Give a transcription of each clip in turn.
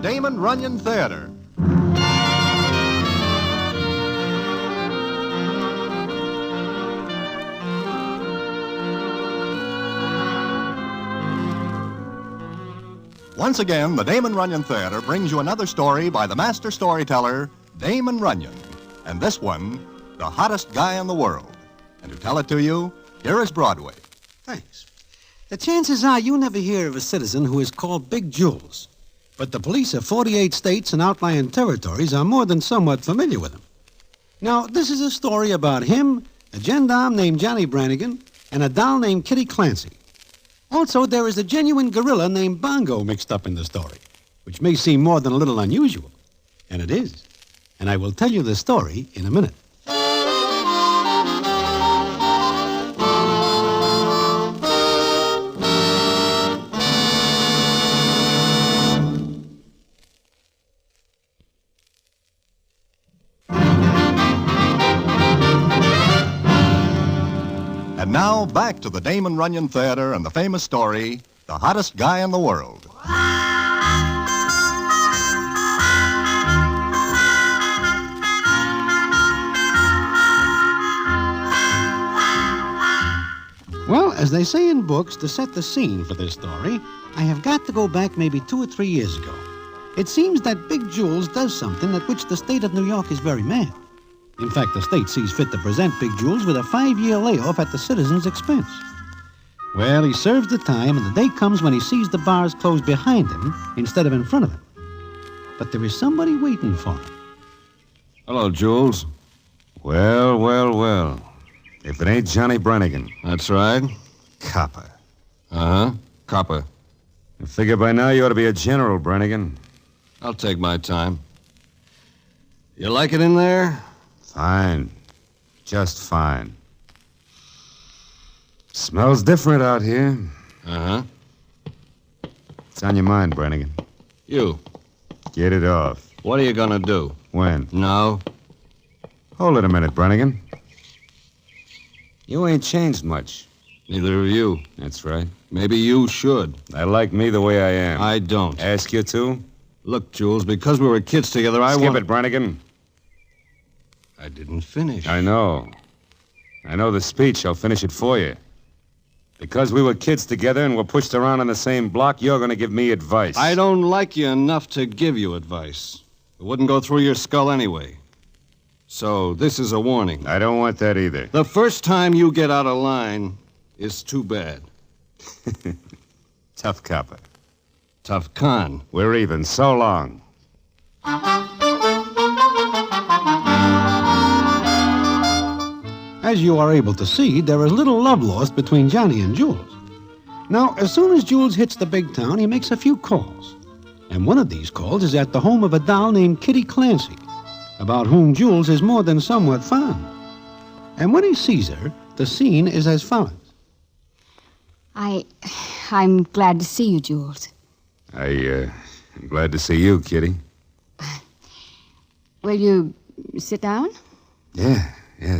Damon Runyon Theater. Once again, the Damon Runyon Theater brings you another story by the master storyteller, Damon Runyon. And this one, the hottest guy in the world. And to tell it to you, here is Broadway. Thanks. The chances are you never hear of a citizen who is called Big Jules. But the police of 48 states and outlying territories are more than somewhat familiar with him. Now, this is a story about him, a gendarme named Johnny Brannigan, and a doll named Kitty Clancy. Also, there is a genuine gorilla named Bongo mixed up in the story, which may seem more than a little unusual. And it is. And I will tell you the story in a minute. And now, back to the Damon Runyon Theater and the famous story, The Hottest Guy in the World. Well, as they say in books, to set the scene for this story, I have got to go back maybe 2 or 3 years ago. It seems that Big Jules does something at which the state of New York is very mad. In fact, the state sees fit to present Big Jules with a 5-year layoff at the citizens' expense. Well, he serves the time, and the day comes when he sees the bars closed behind him instead of in front of him. But there is somebody waiting for him. Hello, Jules. Well. If it ain't Johnny Brannigan. That's right. Copper. Uh-huh. Copper. I figure by now you ought to be a general, Brannigan. I'll take my time. You like it in there? Fine. Just fine. Smells different out here. Uh-huh. What's on your mind, Brannigan? You. Get it off. What are you gonna do? When? No. Hold it a minute, Brannigan. You ain't changed much. Neither of you. That's right. Maybe you should. I like me the way I am. I don't. Ask you to? Look, Jules, because we were kids together, Skip it, Brannigan. I didn't finish. I know the speech. I'll finish it for you. Because we were kids together and were pushed around on the same block, you're going to give me advice. I don't like you enough to give you advice. It wouldn't go through your skull anyway. So this is a warning. I don't want that either. The first time you get out of line is too bad. Tough copper. Tough con. We're even. So long. As you are able to see, there is little love lost between Johnny and Jules. Now, as soon as Jules hits the big town, he makes a few calls. And one of these calls is at the home of a doll named Kitty Clancy, about whom Jules is more than somewhat fond. And when he sees her, the scene is as follows. I'm glad to see you, Jules. I'm glad to see you, Kitty. Will you sit down? Yeah,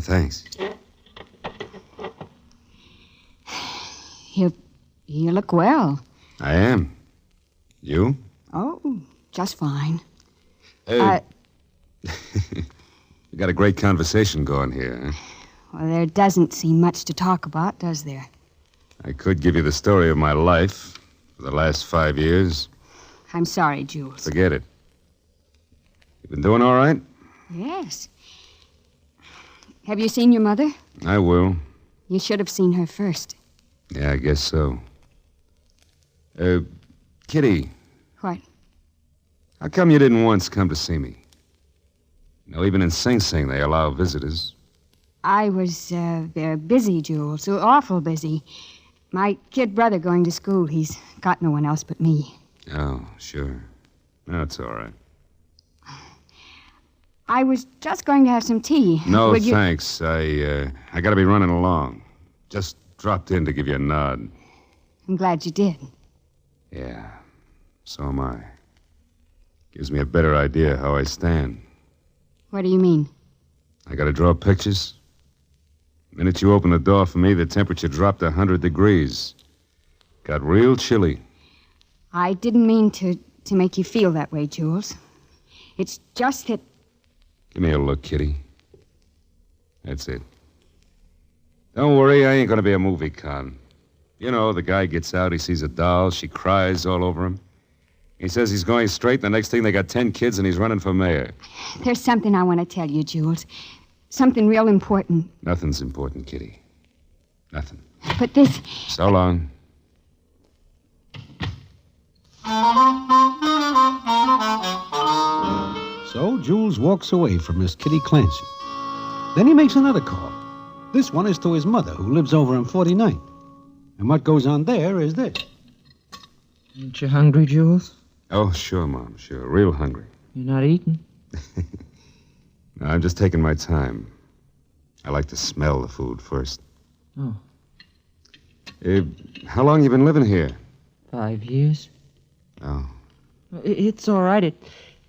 thanks. You look well. I am. You? Oh, just fine. We got a great conversation going here, huh? Well, there doesn't seem much to talk about, does there? I could give you the story of my life for the last 5 years. I'm sorry, Jules. Forget it. You been doing all right? Yes. Have you seen your mother? I will. You should have seen her first. Yeah, I guess so. Kitty. What? How come you didn't once come to see me? You know, even in Sing Sing, they allow visitors. I was very busy, Jules. So awful busy. My kid brother going to school. He's got no one else but me. Oh, sure. That's all right. I was just going to have some tea. No, thanks. I got to be running along. Just dropped in to give you a nod. I'm glad you did. Yeah, so am I. Gives me a better idea how I stand. What do you mean? I got to draw pictures. The minute you opened the door for me, the temperature dropped 100 degrees. Got real chilly. I didn't mean to to make you feel that way, Jules. It's just that... Give me a look, Kitty. That's it. Don't worry, I ain't gonna be a movie con. You know, the guy gets out, he sees a doll, she cries all over him. He says he's going straight, and the next thing they got 10 kids and he's running for mayor. There's something I want to tell you, Jules. Something real important. Nothing's important, Kitty. Nothing. But this... So long. So Jules walks away from Miss Kitty Clancy. Then he makes another call. This one is to his mother, who lives over on 49th. And what goes on there is this. Ain't you hungry, Jules? Oh, sure, Mom, sure. Real hungry. You're not eating? No, I'm just taking my time. I like to smell the food first. Oh. How long you been living here? 5 years. Oh. It's all right.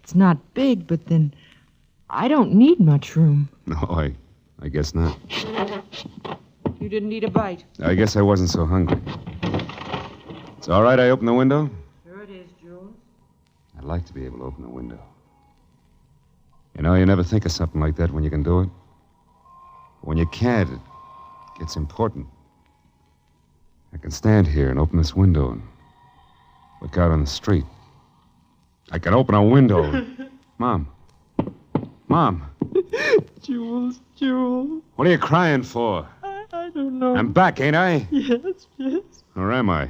It's not big, but then I don't need much room. No, I guess not. You didn't eat a bite. I guess I wasn't so hungry. It's all right I open the window? Sure it is, Jules. I'd like to be able to open the window. You know, you never think of something like that when you can do it. But when you can't, it gets important. I can stand here and open this window and look out on the street. I can open a window. Mom. Mom. Jules. What are you crying for? I don't know. I'm back, ain't I? Yes. Or am I?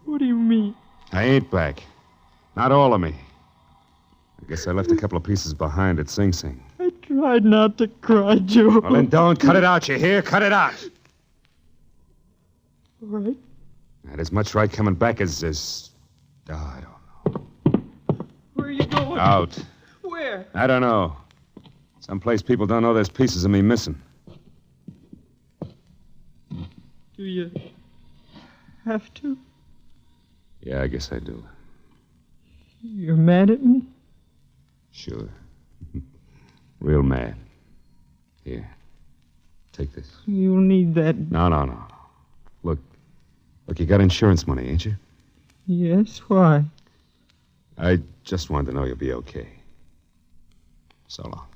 What do you mean? I ain't back. Not all of me. I guess I left a couple of pieces behind at Sing Sing. I tried not to cry, Jules. Well, then don't. Cut it out, you hear? Cut it out. All right. I had as much right coming back as... Oh, I don't know. Where are you going? Out. Where? I don't know. Someplace people don't know there's pieces of me missing. Do you have to? Yeah, I guess I do. You're mad at me? Sure. Real mad. Here. Take this. You'll need that. No. Look, you got insurance money, ain't you? Yes, why? I just wanted to know you'll be okay. So long.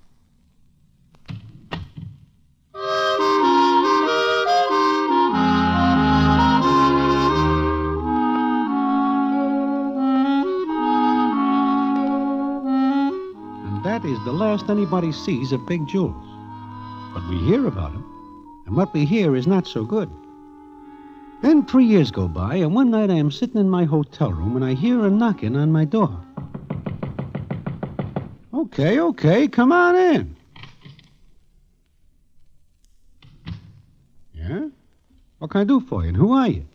And that is the last anybody sees of Big Jules. But we hear about him, and what we hear is not so good. Then 3 years go by, and one night I am sitting in my hotel room, and I hear a knocking on my door. Okay, come on in. Yeah? What can I do for you, and who are you?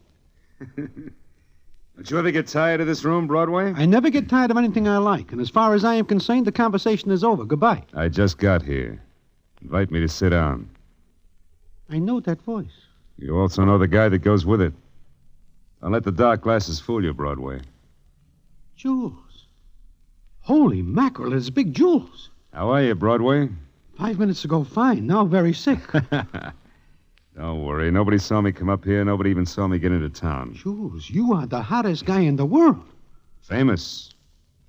Don't you ever get tired of this room, Broadway? I never get tired of anything I like, and as far as I am concerned, the conversation is over. Goodbye. I just got here. Invite me to sit down. I know that voice. You also know the guy that goes with it. Don't let the dark glasses fool you, Broadway. Jules. Holy mackerel, it's Big Jules. How are you, Broadway? 5 minutes ago, fine. Now very sick. Don't worry. Nobody saw me come up here. Nobody even saw me get into town. Jules, you are the hottest guy in the world. Famous.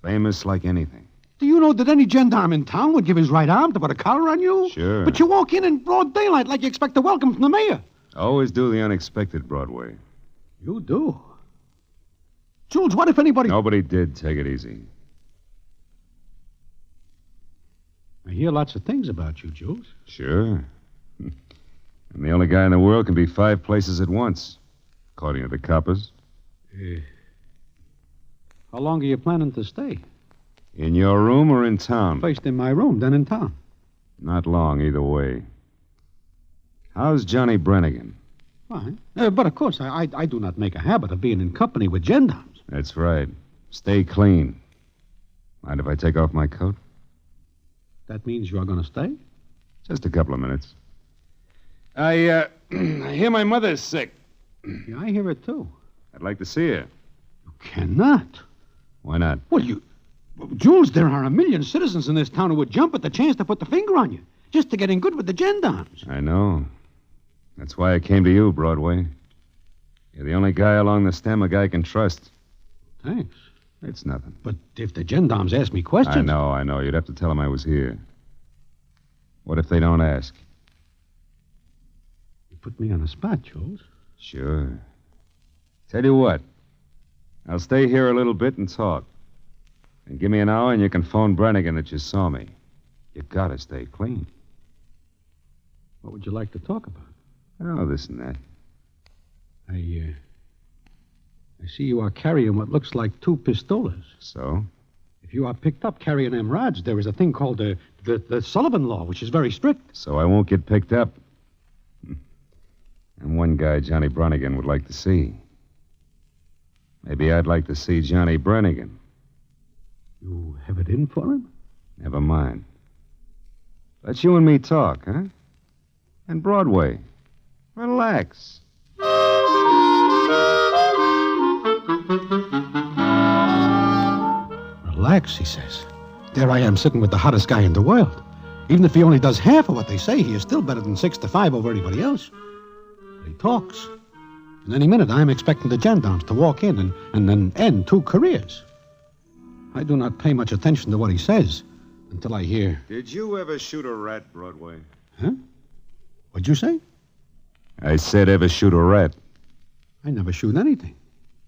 Famous like anything. Do you know that any gendarme in town would give his right arm to put a collar on you? Sure. But you walk in broad daylight like you expect a welcome from the mayor. Always do the unexpected, Broadway. You do. Jules, what if anybody... Nobody did. Take it easy. I hear lots of things about you, Jules. Sure. I'm the only guy in the world can be 5 places at once, according to the coppers. How long are you planning to stay? In your room or in town? First in my room, then in town. Not long, either way. How's Johnny Brannigan? Fine. But of course, I do not make a habit of being in company with gendarmes. That's right. Stay clean. Mind if I take off my coat? That means you are going to stay? Just a couple of minutes. I hear my mother's sick. Yeah, I hear it, too. I'd like to see her. You cannot. Why not? Well, Jules, there are a million citizens in this town who would jump at the chance to put the finger on you, just to get in good with the gendarmes. I know. That's why I came to you, Broadway. You're the only guy along the stem a guy can trust. Thanks. It's nothing. But if the gendarmes ask me questions... I know. You'd have to tell them I was here. What if they don't ask? You put me on the spot, Jules. Sure. Tell you what. I'll stay here a little bit and talk. And give me an hour and you can phone Brannigan that you saw me. You gotta stay clean. What would you like to talk about? Oh, this and that. I see you are carrying what looks like 2 pistolas. So? If you are picked up carrying them rods, there is a thing called the Sullivan Law, which is very strict. So I won't get picked up. And one guy Johnny Brannigan would like to see. Maybe I'd like to see Johnny Brannigan. You have it in for him? Never mind. Let you and me talk, huh? And Broadway. Relax. Relax, he says. There I am sitting with the hottest guy in the world. Even if he only does half of what they say, he is still better than 6-5 over anybody else. But he talks. In any minute, I am expecting the gendarmes to walk in and then end 2 careers. I do not pay much attention to what he says until I hear... Did you ever shoot a rat, Broadway? Huh? What'd you say? I said ever shoot a rat. I never shoot anything.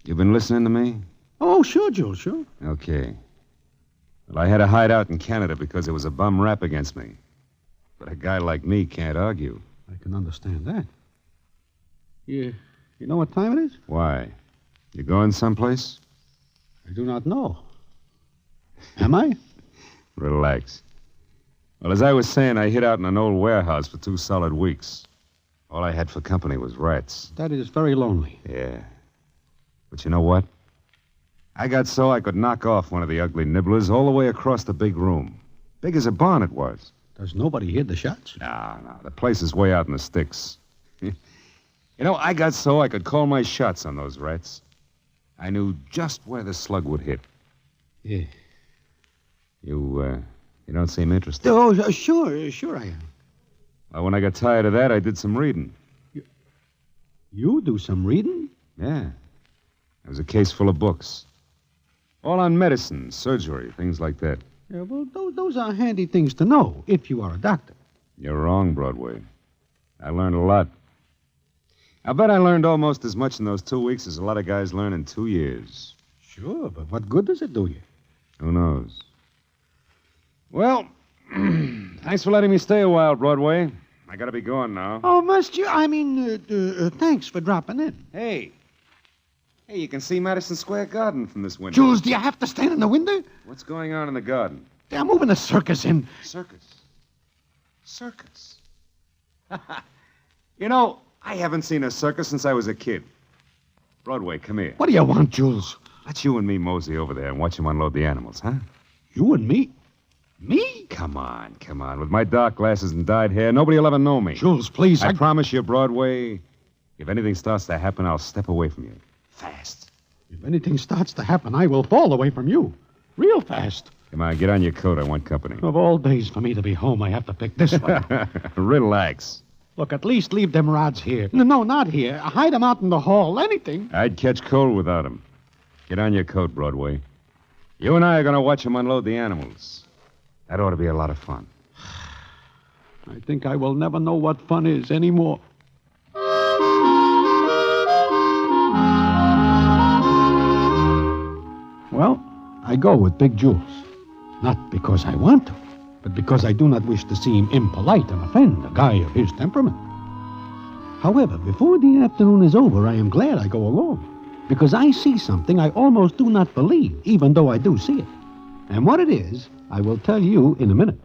You been listening to me? Oh, sure, Jules, sure. Okay. Well, I had a hideout in Canada because there was a bum rap against me. But a guy like me can't argue. I can understand that. You know what time it is? Why? You going someplace? I do not know. Am I? Relax. Well, as I was saying, I hid out in an old warehouse for 2 solid weeks. All I had for company was rats. That is very lonely. Yeah. But you know what? I got so I could knock off one of the ugly nibblers all the way across the big room. Big as a barn it was. Does nobody hear the shots? No. The place is way out in the sticks. I got so I could call my shots on those rats. I knew just where the slug would hit. Yeah. You don't seem interested. Oh, sure I am. Well, when I got tired of that, I did some reading. You do some reading? Yeah. There was a case full of books. All on medicine, surgery, things like that. Yeah, well, those are handy things to know if you are a doctor. You're wrong, Broadway. I learned a lot. I bet I learned almost as much in those 2 weeks as a lot of guys learn in 2 years. Sure, but what good does it do you? Who knows? Well, thanks for letting me stay a while, Broadway. I gotta be going now. Oh, must you? Thanks for dropping in. Hey, you can see Madison Square Garden from this window. Jules, do you have to stand in the window? What's going on in the garden? They're moving a circus in. Circus? I haven't seen a circus since I was a kid. Broadway, come here. What do you want, Jules? Let's you and me mosey over there and watch him unload the animals, huh? You and me? Me? Come on. With my dark glasses and dyed hair, nobody will ever know me. Jules, please, I promise you, Broadway, if anything starts to happen, I'll step away from you. Fast. If anything starts to happen, I will fall away from you. Real fast. Come on, get on your coat. I want company. Of all days for me to be home, I have to pick this one. Relax. Look, at least leave them rods here. No, not here. Hide them out in the hall. Anything. I'd catch cold without them. Get on your coat, Broadway. You and I are going to watch him unload the animals. That ought to be a lot of fun. I think I will never know what fun is anymore. Well, I go with Big Jules. Not because I want to, but because I do not wish to seem impolite and offend a guy of his temperament. However, before the afternoon is over, I am glad I go along, because I see something I almost do not believe, even though I do see it. And what it is, I will tell you in a minute.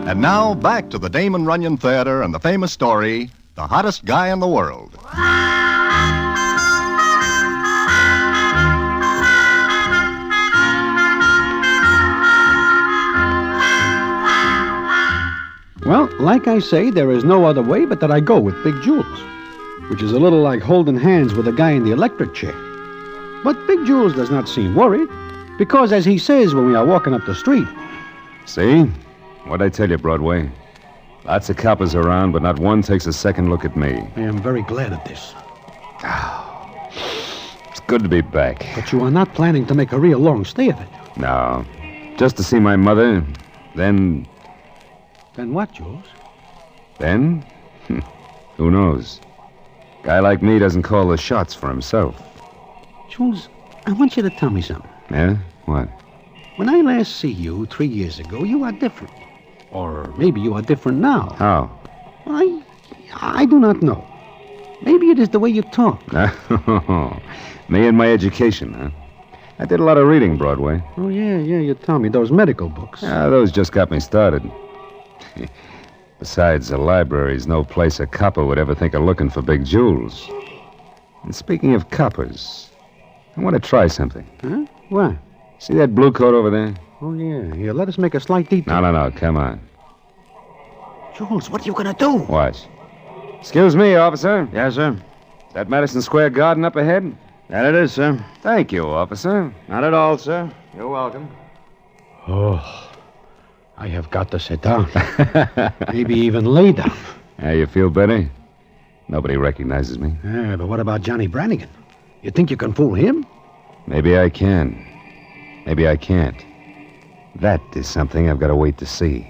And now, back to the Damon Runyon Theater and the famous story, The Hottest Guy in the World. Well, like I say, there is no other way but that I go with Big Jules, which is a little like holding hands with a guy in the electric chair. But Big Jules does not seem worried, because as he says when we are walking up the street, See? What'd I tell you, Broadway? Lots of coppers around, but not one takes a second look at me. I am very glad of this. It's good to be back. But you are not planning to make a real long stay of it. No. Just to see my mother, then... Then what, Jules? Then? Who knows? Guy like me doesn't call the shots for himself. Jules, I want you to tell me something. Yeah? What? When I last see you 3 years ago, you are different. Or maybe you are different now. How? I do not know. Maybe it is the way you talk. Me and my education, huh? I did a lot of reading, Broadway. Oh, yeah, you tell me. Those medical books. Those just got me started. Besides, the library's no place a copper would ever think of looking for Big Jules. And speaking of coppers, I want to try something. Huh? What? See that blue coat over there? Oh, yeah. Here, let us make a slight detour. No, come on. Jules, what are you going to do? Watch. Excuse me, officer. Yes, sir. That Madison Square Garden up ahead? That it is, sir. Thank you, officer. Not at all, sir. You're welcome. Oh, I have got to sit down. Maybe even lay down. You feel better? Nobody recognizes me. Yeah, but what about Johnny Brannigan? You think you can fool him? Maybe I can. Maybe I can't. That is something I've got to wait to see.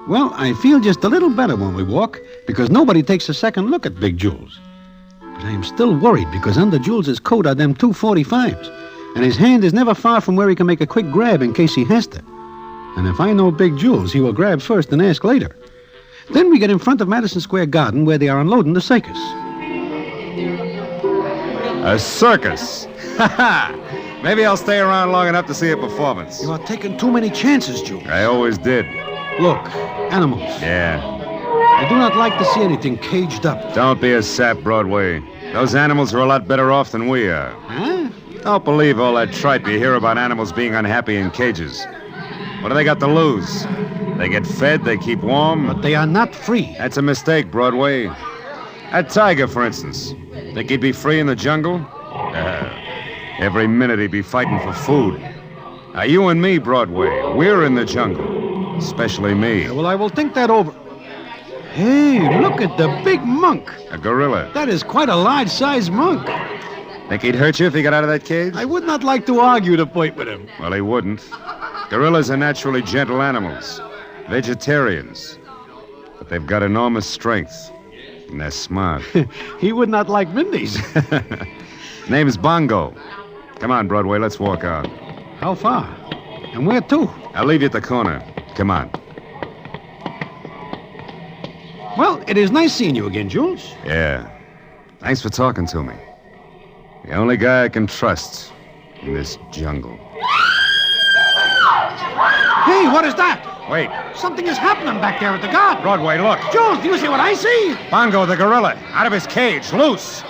Well, I feel just a little better when we walk, because nobody takes a second look at Big Jules. But I am still worried, because under Jules's coat are them 245s, and his hand is never far from where he can make a quick grab in case he has to. And if I know Big Jules, he will grab first and ask later. Then we get in front of Madison Square Garden, where they are unloading the circus. A circus? Maybe I'll stay around long enough to see a performance. You are taking too many chances, Jules. I always did. Look, animals. Yeah. I do not like to see anything caged up. Don't be a sap, Broadway. Those animals are a lot better off than we are. Huh? Don't believe all that tripe you hear about animals being unhappy in cages. What do they got to lose? They get fed, they keep warm. But they are not free. That's a mistake, Broadway. That tiger, for instance. Think he'd be free in the jungle? Every minute he'd be fighting for food. Now, you and me, Broadway, we're in the jungle. Especially me. Well, I will think that over. Hey, look at the big monk. A gorilla. That is quite a large-sized monk. Think he'd hurt you if he got out of that cage? I would not like to argue the point with him. Well, he wouldn't. Gorillas are naturally gentle animals. Vegetarians. But they've got enormous strength. And they're smart. He would not like Mindy's. Name's Bongo. Come on, Broadway, let's walk out. How far? And where to? I'll leave you at the corner. Come on. Well, it is nice seeing you again, Jules. Yeah. Thanks for talking to me. The only guy I can trust in this jungle. Hey, what is that? Wait. Something is happening back there at the garden. Broadway, look. Jules, do you see what I see? Bongo the gorilla, out of his cage, loose.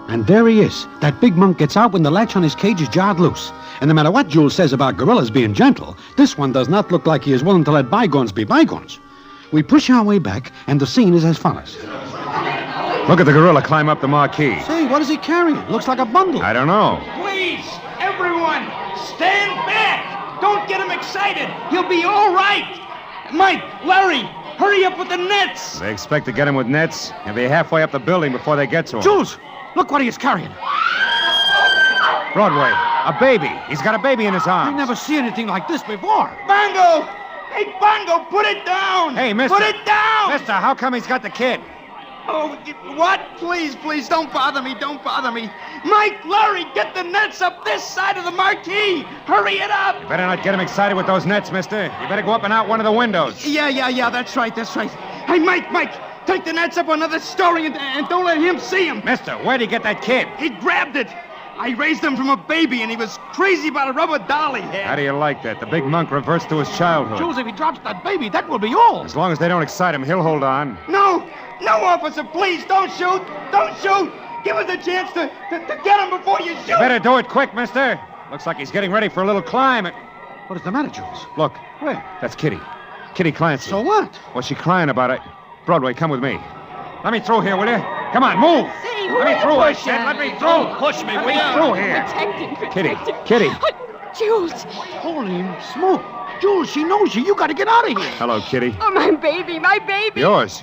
And there he is. That big monk gets out when the latch on his cage is jarred loose. And no matter what Jules says about gorillas being gentle, this one does not look like he is willing to let bygones be bygones. We push our way back, and the scene is as follows. Look at the gorilla climb up the marquee. Say, what is he carrying? Looks like a bundle. I don't know. Please, everyone, stand back. Don't get him excited. He'll be all right. Mike, Larry, hurry up with the nets. They expect to get him with nets. He'll be halfway up the building before they get to him. Jules, look what he is carrying. Broadway, a baby. He's got a baby in his I arms. never see anything like this before. Bongo! Hey, Bongo, put it down! Hey, mister. Put it down! Mister, how come he's got the kid? Oh, what? Please, don't bother me, Mike, Larry, get the nets up this side of the marquee! Hurry it up! You better not get him excited with those nets, mister. You better go up and out one of the windows. Yeah, that's right. Hey, Mike, take the nets up another story and don't let him see them. Mister, where'd he get that kid? He grabbed it. I raised him from a baby, and he was crazy about a rubber doll he had. How do you like that? The big monk reverts to his childhood. Jules, if he drops that baby, that will be all. As long as they don't excite him, he'll hold on. No, officer, please, don't shoot. Give Give us a chance to get him before you shoot. Better do it quick, mister. Looks like he's getting ready for a little climb. What is the matter, Jules? Look, Where? that's Kitty. Kitty Clancy. So what? What's she crying about? Broadway, come with me. Let me through here, will you? Come on, move. Say, Let me through, I said. Let me through. Push me, Let me through here. Kitty. Jules. Holy smoke. Jules, she knows you. You got to get out of here. Hello, Kitty. Oh, my baby, my baby. Yours.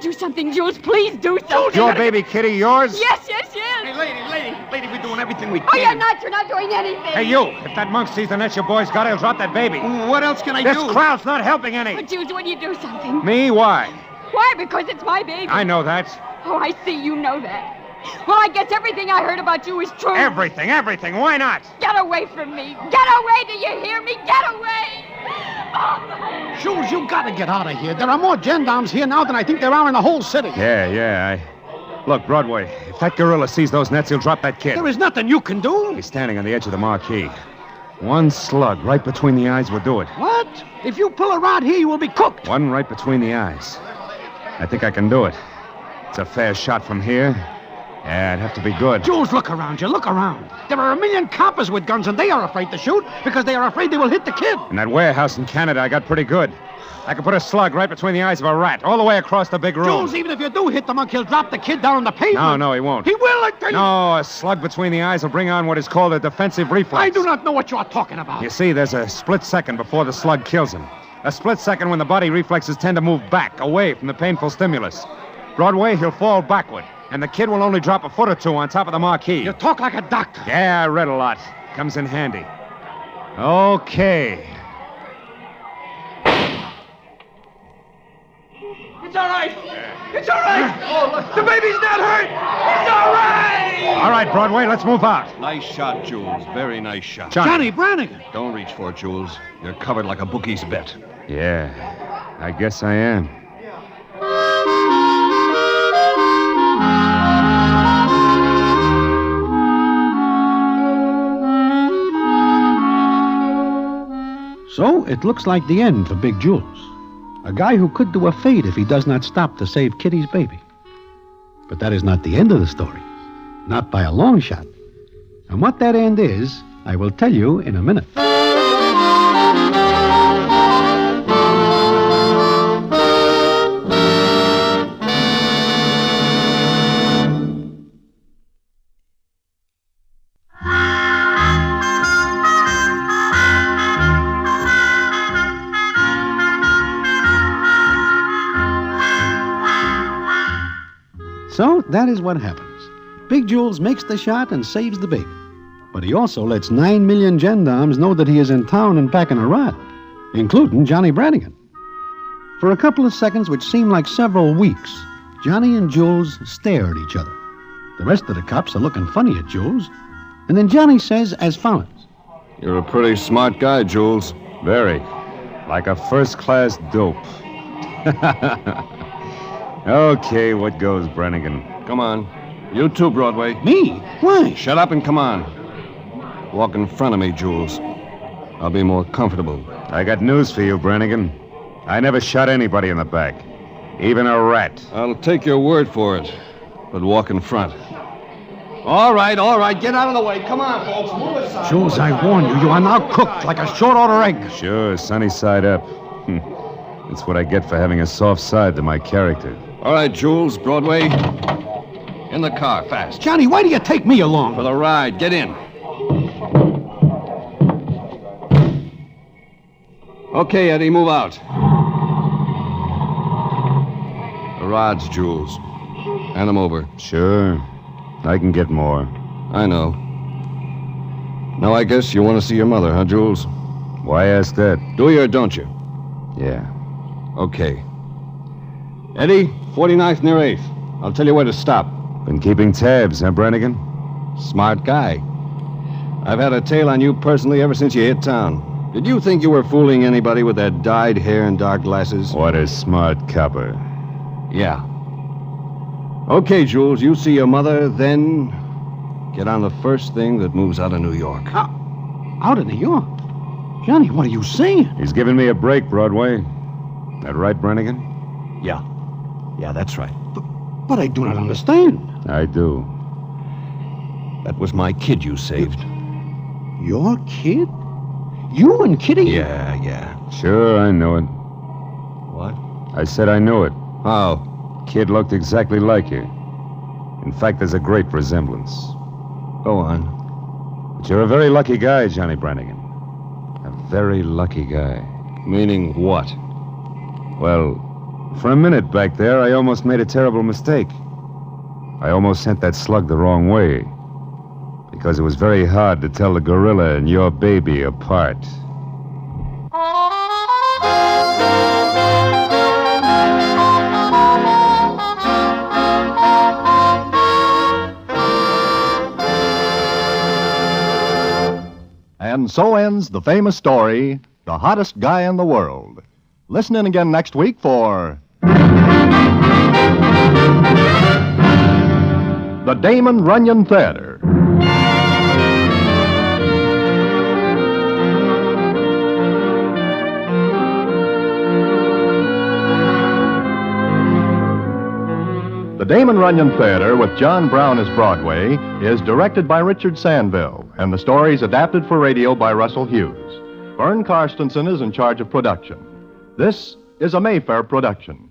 Do something, Jules. Please do something. Your baby, Kitty, yours? Yes. Hey, lady, we're doing everything we can. Oh, you're not. You're not doing anything. Hey, you. If that monk sees the net your boy's got, he'll drop that baby. What else can I This do? crowd's not helping any. But, Jules, when you do something. Me? Why? Why? Because it's my baby. I know that. Oh, I see you know that. Well, I guess everything I heard about you is true. Everything. Why not? Get away from me. Get away, do you hear me? Get away. Jules, you got to get out of here. There are more gendarmes here now than I think there are in the whole city. Yeah. Look, Broadway, if that gorilla sees those nets, he'll drop that kid. There is nothing you can do. He's standing on the edge of the marquee. One slug right between the eyes will do it. What? If you pull a rod here, you will be cooked. One right between the eyes. I think I can do it. It's a fair shot from here. Yeah, it'd have to be good. Jules, look around you. Look around. There are a million coppers with guns, and they are afraid to shoot because they are afraid they will hit the kid. In that warehouse in Canada, I got pretty good. I could put a slug right between the eyes of a rat, all the way across the big room. Jules, even if you do hit the monk, he'll drop the kid down on the pavement. No, he won't. He will, I tell you. No, a slug between the eyes will bring on what is called a defensive reflex. I do not know what you are talking about. You see, there's a split second before the slug kills him. A split second when the body reflexes tend to move back, away from the painful stimulus. Broadway, he'll fall backward, and the kid will only drop a foot or two on top of the marquee. You talk like a doctor. Yeah, I read a lot. Comes in handy. Okay. It's all right. It's all right. Oh, look, the baby's not hurt. It's all right. All right, Broadway, let's move out. Nice shot, Jules. Very nice shot. Johnny Brannigan. Don't reach for it, Jules. You're covered like a bookie's bet. Yeah, I guess I am. So it looks like the end for Big Jules. A guy who could do a fate if he does not stop to save Kitty's baby. But that is not the end of the story. Not by a long shot. And what that end is, I will tell you in a minute. So that is what happens. Big Jules makes the shot and saves the baby. But he also lets 9 million gendarmes know that he is in town and packing a rod, including Johnny Brannigan. For a couple of seconds, which seem like several weeks, Johnny and Jules stare at each other. The rest of the cops are looking funny at Jules. And then Johnny says as follows. You're a pretty smart guy, Jules. Very. Like a first-class dope. Okay, what goes, Brannigan? Come on. You too, Broadway. Me? Why? Shut up and come on. Walk in front of me, Jules. I'll be more comfortable. I got news for you, Brannigan. I never shot anybody in the back. Even a rat. I'll take your word for it, but walk in front. All right. Get out of the way. Come on, folks. Move aside. Jules, I warn you, you are now cooked like a short-order egg. Sure, sunny side up. That's what I get for having a soft side to my character. All right, Jules, Broadway. In the car, fast. Johnny, why do you take me along? For the ride. Get in. Okay, Eddie, move out. The rods, Jules. Hand them over. Sure. I can get more. I know. Now, I guess you want to see your mother, huh, Jules? Why ask that? Do you or don't you? Yeah. Okay. Eddie, 49th near 8th. I'll tell you where to stop. Been keeping tabs, huh, Brannigan? Smart guy. I've had a tail on you personally ever since you hit town. Did you think you were fooling anybody with that dyed hair and dark glasses? What a smart copper. Yeah. Okay, Jules, you see your mother, then get on the first thing that moves out of New York. Out of New York? Johnny, what are you saying? He's giving me a break, Broadway. That right, Brannigan? Yeah, that's right. But I do not understand. I do. That was my kid you saved. Your kid? You and Kitty? Yeah. Sure, I know it. What? I said I knew it. How? Kid looked exactly like you. In fact, there's a great resemblance. Go on. But you're a very lucky guy, Johnny Brannigan. A very lucky guy. Meaning what? Well, for a minute back there, I almost made a terrible mistake. I almost sent that slug the wrong way. Because it was very hard to tell the gorilla and your baby apart. And so ends the famous story, The Hottest Guy in the World. Listen in again next week for the Damon Runyon Theater. The Damon Runyon Theater, with John Brown as Broadway, is directed by Richard Sandville, and the story is adapted for radio by Russell Hughes. Vern Karstensen is in charge of production. This is a Mayfair production.